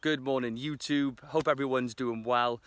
Good morning, YouTube. Hope everyone's doing well.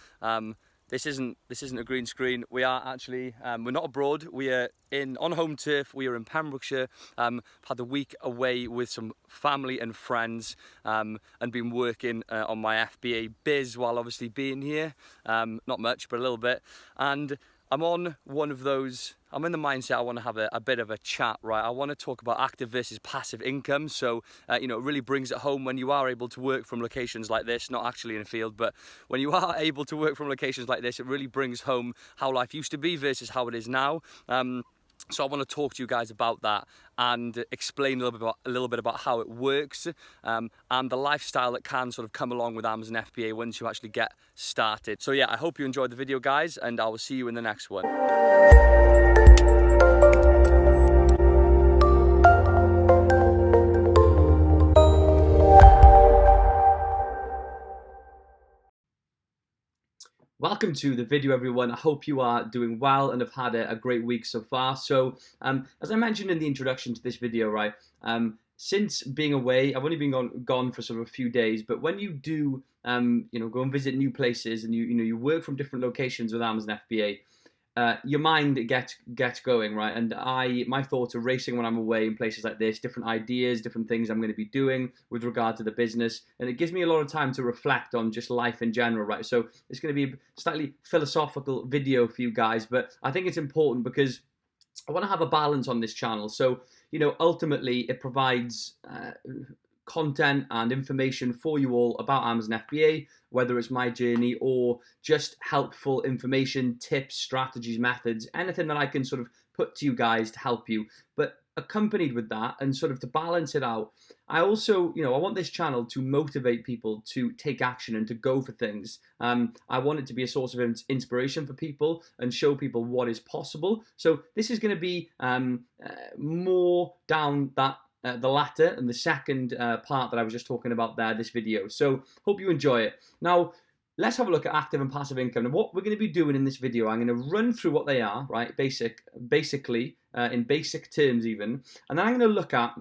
This isn't a green screen. We are actually we're not abroad. We are on home turf. We are in Pembrokeshire. Had a week away with some family and friends, and been working on my FBA biz while obviously being here. Not much, but a little bit. And I'm on one of those. I'm in the mindset I want to have a bit of a chat, right? I want to talk about active versus passive income. So, it really brings it home when you are able to work from locations like this, not actually in a field, but when you are able to work from locations like this, it really brings home how life used to be versus how it is now. So I want to talk to you guys about that and explain a little bit about how it works, and the lifestyle that can sort of come along with Amazon FBA once you actually get started. So yeah, I hope you enjoyed the video, guys, and I will see you in the next one. Welcome to the video, everyone. I hope you are doing well and have had a great week so far. So, as I mentioned in the introduction to this video, right, since being away, I've only been gone for sort of a few days, but when you do, go and visit new places and you work from different locations with Amazon FBA, your mind gets going, right? And my thoughts are racing when I'm away in places like this, different ideas, different things I'm going to be doing with regard to the business, and it gives me a lot of time to reflect on just life in general, right? So it's going to be a slightly philosophical video for you guys, but I think it's important because I want to have a balance on this channel. So, ultimately it provides content and information for you all about Amazon FBA, whether it's my journey or just helpful information, tips, strategies, methods, anything that I can sort of put to you guys to help you. But accompanied with that, and sort of to balance it out, I also, I want this channel to motivate people to take action and to go for things. I want it to be a source of inspiration for people and show people what is possible. So this is going to be more down that the latter and the second part that I was just talking about there, this video. So hope you enjoy it. Now, let's have a look at active and passive income. And what we're going to be doing in this video, I'm going to run through what they are, right? Basically, in basic terms even. And then I'm going to look at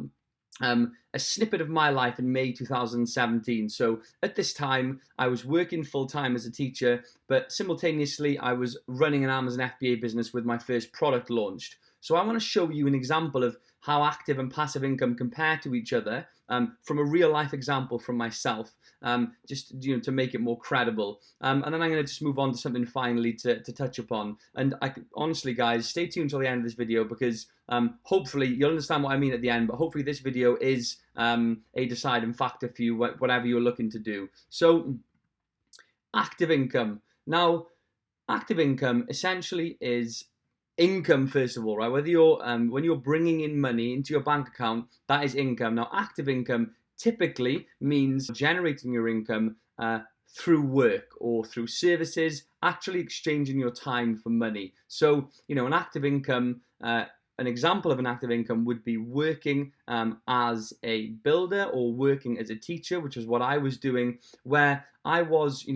a snippet of my life in May 2017. So at this time, I was working full-time as a teacher, but simultaneously, I was running an Amazon FBA business with my first product launched. So I want to show you an example of how active and passive income compare to each other, from a real life example from myself, just to make it more credible. And then I'm going to just move on to something finally to touch upon. And honestly, guys, stay tuned till the end of this video because hopefully you'll understand what I mean at the end. But hopefully this video is a deciding factor for you, whatever you're looking to do. So, active income. Now, active income essentially is income, first of all, right? Whether you're when you're bringing in money into your bank account, that is income. Now, active income typically means generating your income through work or through services, actually exchanging your time for money. So, an active income, an example of an active income would be working as a builder or working as a teacher, which is what I was doing, where I was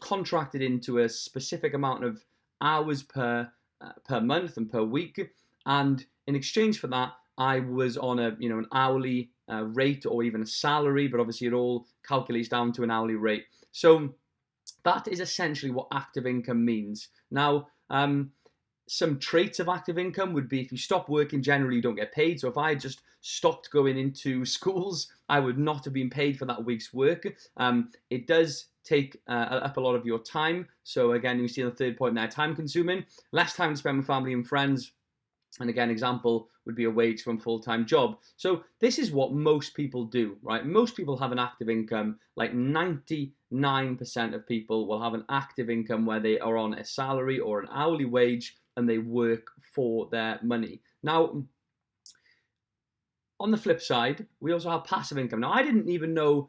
contracted into a specific amount of hours per month and per week, and in exchange for that, I was on an hourly rate or even a salary, but obviously it all calculates down to an hourly rate. So that is essentially what active income means. Now, some traits of active income would be if you stop working, generally you don't get paid. So if I just stopped going into schools, I would not have been paid for that week's work. It does take up a lot of your time. So again, you see the third point there, time consuming, less time to spend with family and friends. And again, example would be a wage from a full-time job. So this is what most people do, right? Most people have an active income. Like 99% of people will have an active income where they are on a salary or an hourly wage and they work for their money. Now, on the flip side, we also have passive income. Now, I didn't even know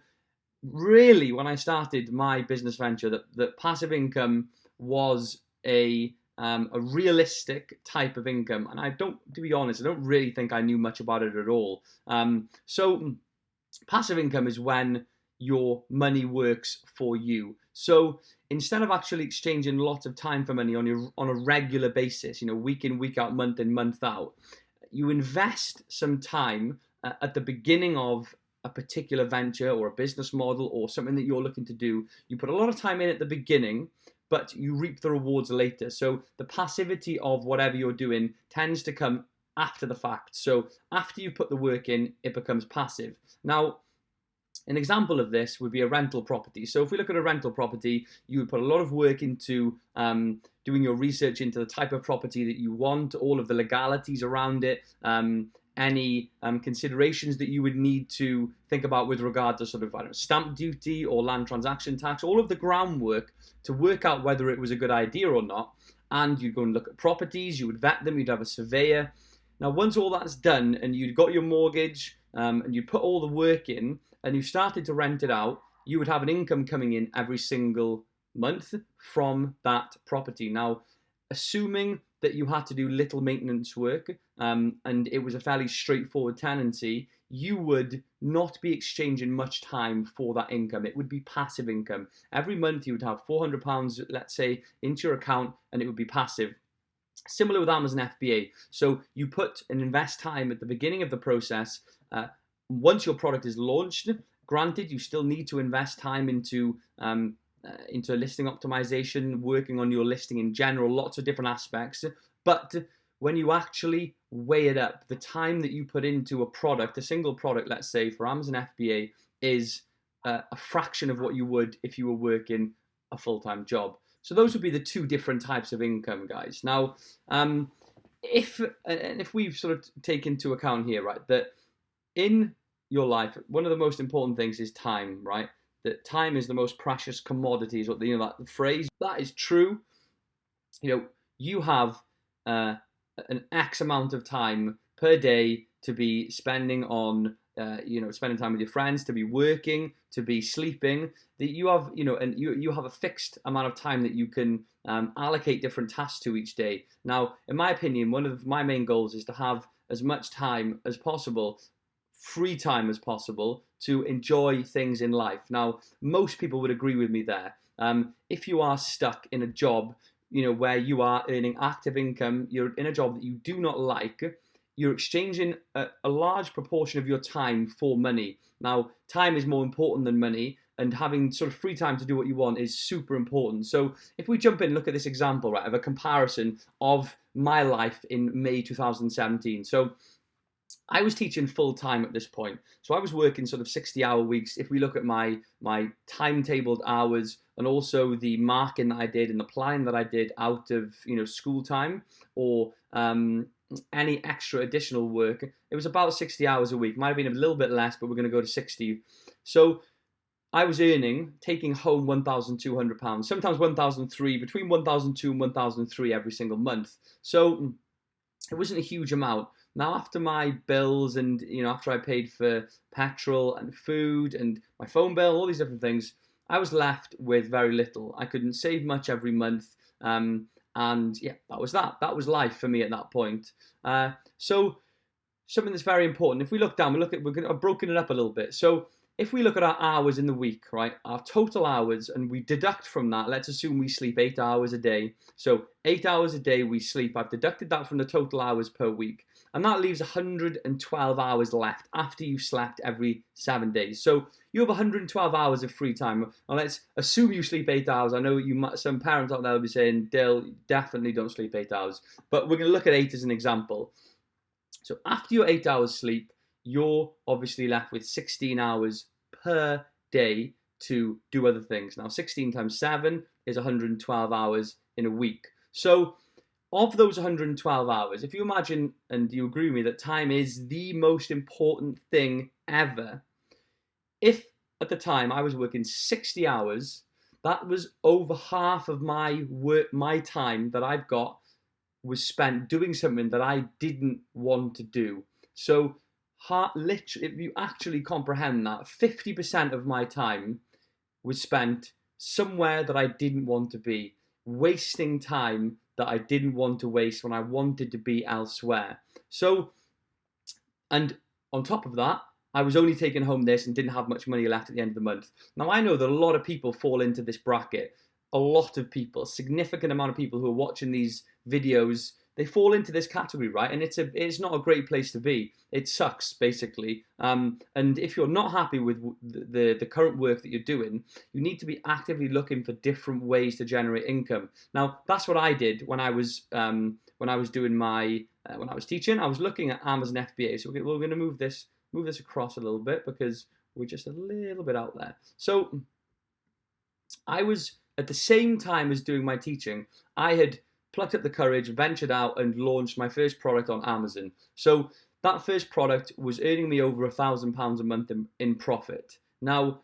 really when I started my business venture that passive income was a realistic type of income, and to be honest, I don't really think I knew much about it at all. So passive income is when your money works for you. So instead of actually exchanging lots of time for money on a regular basis, week in, week out, month in, month out, you invest some time at the beginning of a particular venture or a business model or something that you're looking to do, you put a lot of time in at the beginning, but you reap the rewards later. So the passivity of whatever you're doing tends to come after the fact. So after you put the work in, it becomes passive. Now, an example of this would be a rental property. So if we look at a rental property, you would put a lot of work into doing your research into the type of property that you want, all of the legalities around it, any considerations that you would need to think about with regard to sort of, I don't know, stamp duty or land transaction tax, all of the groundwork to work out whether it was a good idea or not. And you'd go and look at properties, you would vet them, you'd have a surveyor. Now, once all that's done and you'd got your mortgage and you put all the work in and you started to rent it out, you would have an income coming in every single month from that property. Now, assuming that you had to do little maintenance work and it was a fairly straightforward tenancy, you would not be exchanging much time for that income. It would be passive income. Every month you would have £400, let's say, into your account, and it would be passive. Similar with Amazon FBA. So you put and invest time at the beginning of the process. Once your product is launched, granted, you still need to invest time into listing optimization, working on your listing in general, lots of different aspects. But when you actually weigh it up, the time that you put into a product, a single product, let's say for Amazon FBA, is a fraction of what you would if you were working a full-time job. So those would be the two different types of income, guys. Now, if we sort of take into account here, right, that in your life, one of the most important things is time, right? That time is the most precious commodity, is what that phrase. That is true. You have an X amount of time per day to be spending on, spending time with your friends, to be working, to be sleeping. That you have, and you have a fixed amount of time that you can allocate different tasks to each day. Now, in my opinion, one of my main goals is to have as much time as possible, free time as possible, to enjoy things in life. Now, most people would agree with me there. If you are stuck in a job, where you are earning active income, you're in a job that you do not like, you're exchanging a large proportion of your time for money. Now, time is more important than money, and having sort of free time to do what you want is super important. So if we jump in and look at this example, right, of a comparison of my life in May 2017. So I was teaching full time at this point. So I was working sort of 60-hour weeks. If we look at my timetabled hours and also the marking that I did and the planning that I did out of school time or any extra additional work, it was about 60 hours a week. Might have been a little bit less, but we're going to go to 60. So I was taking home £1,200, sometimes £1,300, between £1,200 and £1,300 every single month. So it wasn't a huge amount. Now, after my bills and, after I paid for petrol and food and my phone bill, all these different things, I was left with very little. I couldn't save much every month. And yeah, that was that. That was life for me at that point. So something that's very important. If we look down, I've broken it up a little bit. So if we look at our hours in the week, right, our total hours, and we deduct from that, let's assume we sleep 8 hours a day. So 8 hours a day we sleep. I've deducted that from the total hours per week. And that leaves 112 hours left after you've slept every 7 days. So you have 112 hours of free time. Now let's assume you sleep 8 hours. I know some parents out there will be saying, Dale, definitely don't sleep 8 hours. But we're going to look at 8 as an example. So after your 8 hours sleep, you're obviously left with 16 hours per day to do other things. Now, 16 times 7 is 112 hours in a week. So of those 112 hours, if you imagine, and you agree with me, that time is the most important thing ever, if at the time I was working 60 hours, that was over half of my time that I've got was spent doing something that I didn't want to do. So literally, if you actually comprehend that, 50% of my time was spent somewhere that I didn't want to be, wasting time that I didn't want to waste when I wanted to be elsewhere. So, and on top of that, I was only taking home this and didn't have much money left at the end of the month. Now, I know that a lot of people fall into this bracket. A lot of people, a significant amount of people who are watching these videos, they fall into this category, right? And it's not a great place to be. It sucks, basically. And if you're not happy with the current work that you're doing, you need to be actively looking for different ways to generate income. Now, that's what I did when I was doing my when I was teaching. I was looking at Amazon FBA. So we're going to move this across a little bit because we're just a little bit out there. So I was, at the same time as doing my teaching, I had plucked up the courage, ventured out, and launched my first product on Amazon. So that first product was earning me over £1,000 a month in profit. Now,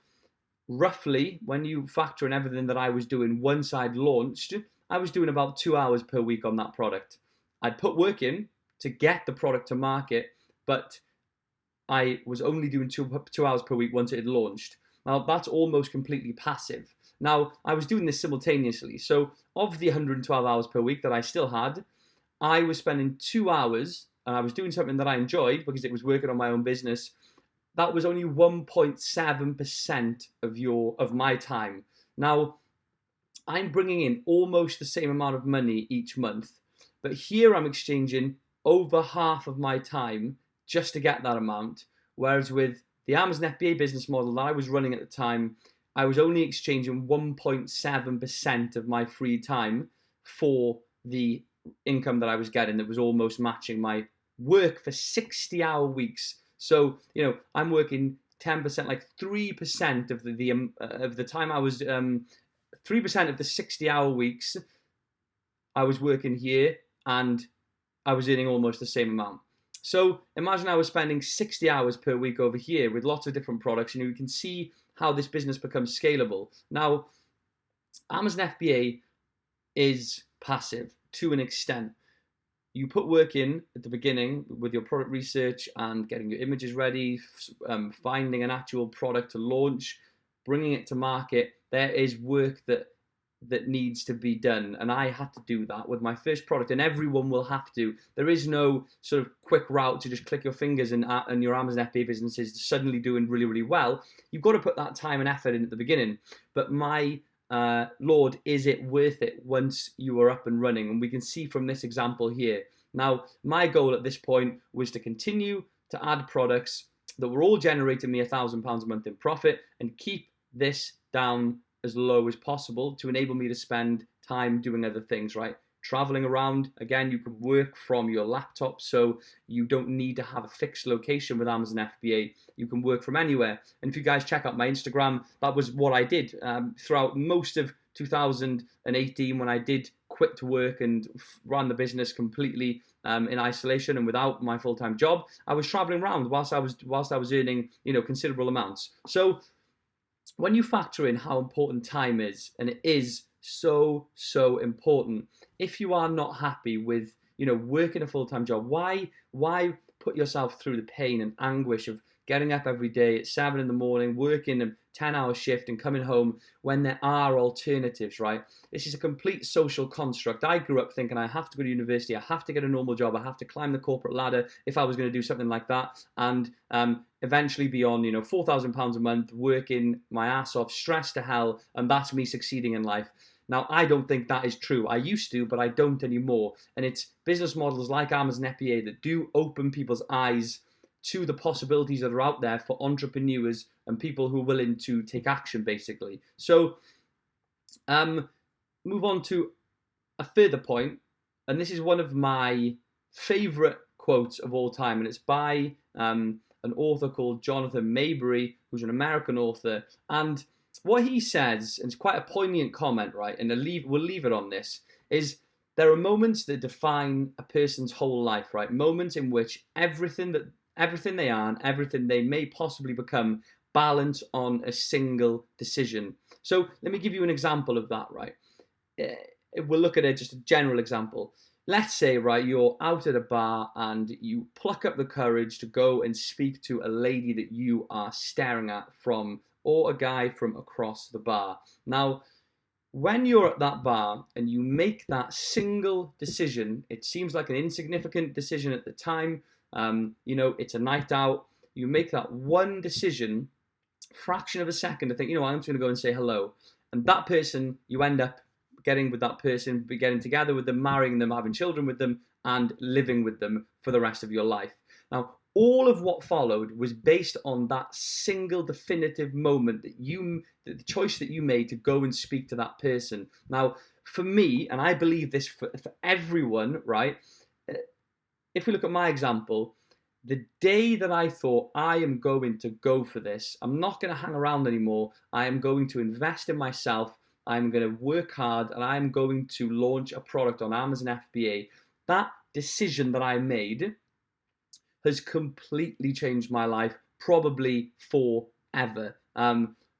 roughly, when you factor in everything that I was doing once I'd launched, I was doing about 2 hours per week on that product. I'd put work in to get the product to market, but I was only doing 2 hours per week once it had launched. Now, that's almost completely passive. Now, I was doing this simultaneously. So of the 112 hours per week that I still had, I was spending 2 hours, and I was doing something that I enjoyed because it was working on my own business. That was only 1.7% of my time. Now, I'm bringing in almost the same amount of money each month, but here I'm exchanging over half of my time just to get that amount, whereas with the Amazon FBA business model that I was running at the time, I was only exchanging 1.7% of my free time for the income that I was getting that was almost matching my work for 60-hour weeks. So, I'm working 10%, like 3% of the time I was 3% of the 60-hour weeks I was working here, and I was earning almost the same amount. So imagine I was spending 60 hours per week over here with lots of different products, and you can see how this business becomes scalable. Now, Amazon FBA is passive to an extent. You put work in at the beginning with your product research and getting your images ready, finding an actual product to launch, bringing it to market. There is work that needs to be done, and I had to do that with my first product, and everyone will have to. There is no sort of quick route to just click your fingers and your Amazon FBA business is suddenly doing really, really well. You've got to put that time and effort in at the beginning. But my Lord, is it worth it once you are up and running? And we can see from this example here. Now, my goal at this point was to continue to add products that were all generating me £1,000 a month in profit and keep this down as low as possible to enable me to spend time doing other things, right? Traveling around. Again, you can work from your laptop, so you don't need to have a fixed location with Amazon FBA. You can work from anywhere. And if you guys check out my Instagram, that was what I did throughout most of 2018 when I did quit to work and ran the business completely in isolation and without my full-time job. I was traveling around whilst I was earning, considerable amounts. So when you factor in how important time is, and it is so important, if you are not happy with working a full-time job, why put yourself through the pain and anguish of getting up every day at 7 in the morning, working a 10-hour shift and coming home when there are alternatives, right? This is a complete social construct. I grew up thinking I have to go to university, I have to get a normal job, I have to climb the corporate ladder if I was going to do something like that, and eventually be on £4,000 a month, working my ass off, stressed to hell, and that's me succeeding in life. Now, I don't think that is true. I used to, but I don't anymore. And it's business models like Amazon FBA that do open people's eyes to the possibilities that are out there for entrepreneurs and people who are willing to take action, basically. So, move on to a further point, and this is one of my favorite quotes of all time, and it's by an author called Jonathan Maybury, who's an American author, and what he says, and it's quite a poignant comment, right, and we'll leave it on this, is there are moments that define a person's whole life, right? Moments in which everything they are and everything they may possibly become balance on a single decision. So let me give you an example of that, right? We'll look at just a general example. Let's say, right, you're out at a bar and you pluck up the courage to go and speak to a lady that you are staring at or a guy from across the bar. Now, when you're at that bar and you make that single decision, it seems like an insignificant decision at the time. It's a night out. You make that one decision, fraction of a second to think, I'm just going to go and say hello. And that person, you end up getting with that person, getting together with them, marrying them, having children with them, and living with them for the rest of your life. Now, all of what followed was based on that single definitive moment that the choice that you made to go and speak to that person. Now, for me, and I believe this for everyone, right? If we look at my example, the day that I thought I am going to go for this, I'm not going to hang around anymore. I am going to invest in myself. I'm going to work hard, and I'm going to launch a product on Amazon FBA. That decision that I made has completely changed my life, probably forever.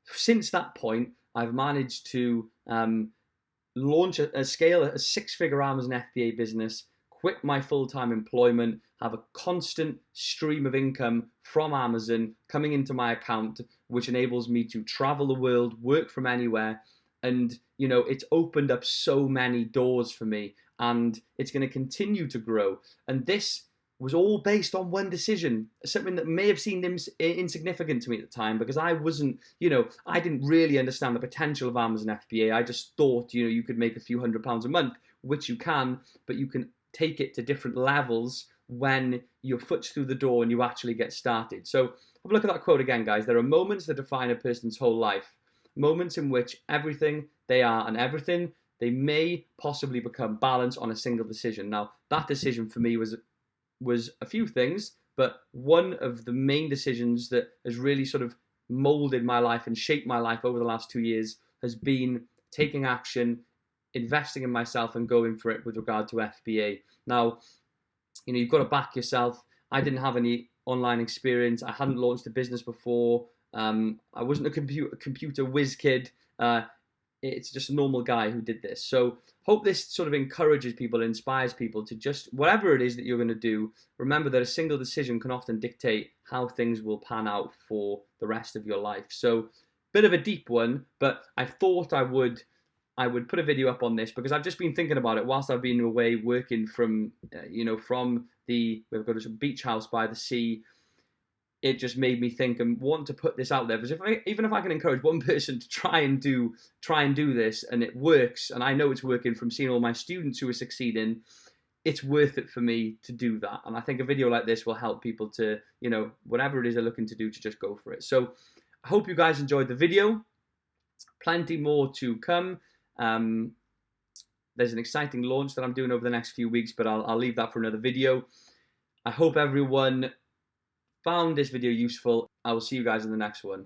Since that point, I've managed to launch a scale a six-figure Amazon FBA business, quit my full-time employment, have a constant stream of income from Amazon coming into my account, which enables me to travel the world, work from anywhere. And, you know, it's opened up so many doors for me, and it's going to continue to grow. And this was all based on one decision, something that may have seemed insignificant to me at the time, because I wasn't, you know, I didn't really understand the potential of Amazon FBA. I just thought, you know, you could make a few £100s a month, which you can, but you can take it to different levels when your foot's through the door and you actually get started. So have a look at that quote again, guys. There are moments that define a person's whole life, moments in which everything they are and everything they may possibly become balanced on a single decision. Now, that decision for me was a few things, but one of the main decisions that has really sort of molded my life and shaped my life over the last 2 years has been taking action, investing in myself, and going for it with regard to FBA. Now, you know, you've got to back yourself. I didn't have any online experience. I hadn't launched a business before. I wasn't a computer whiz kid. It's just a normal guy who did this. So hope this sort of encourages people, inspires people to just, whatever it is that you're going to do, remember that a single decision can often dictate how things will pan out for the rest of your life. So bit of a deep one, but I thought I would put a video up on this because I've just been thinking about it whilst I've been away working from, we've got a beach house by the sea. It just made me think and want to put this out there, because even if I can encourage one person to try and do this, and it works, and I know it's working from seeing all my students who are succeeding, it's worth it for me to do that. And I think a video like this will help people to, you know, whatever it is they're looking to do, to just go for it. So I hope you guys enjoyed the video. Plenty more to come. There's an exciting launch that I'm doing over the next few weeks, but I'll leave that for another video. I hope everyone found this video useful. I will see you guys in the next one.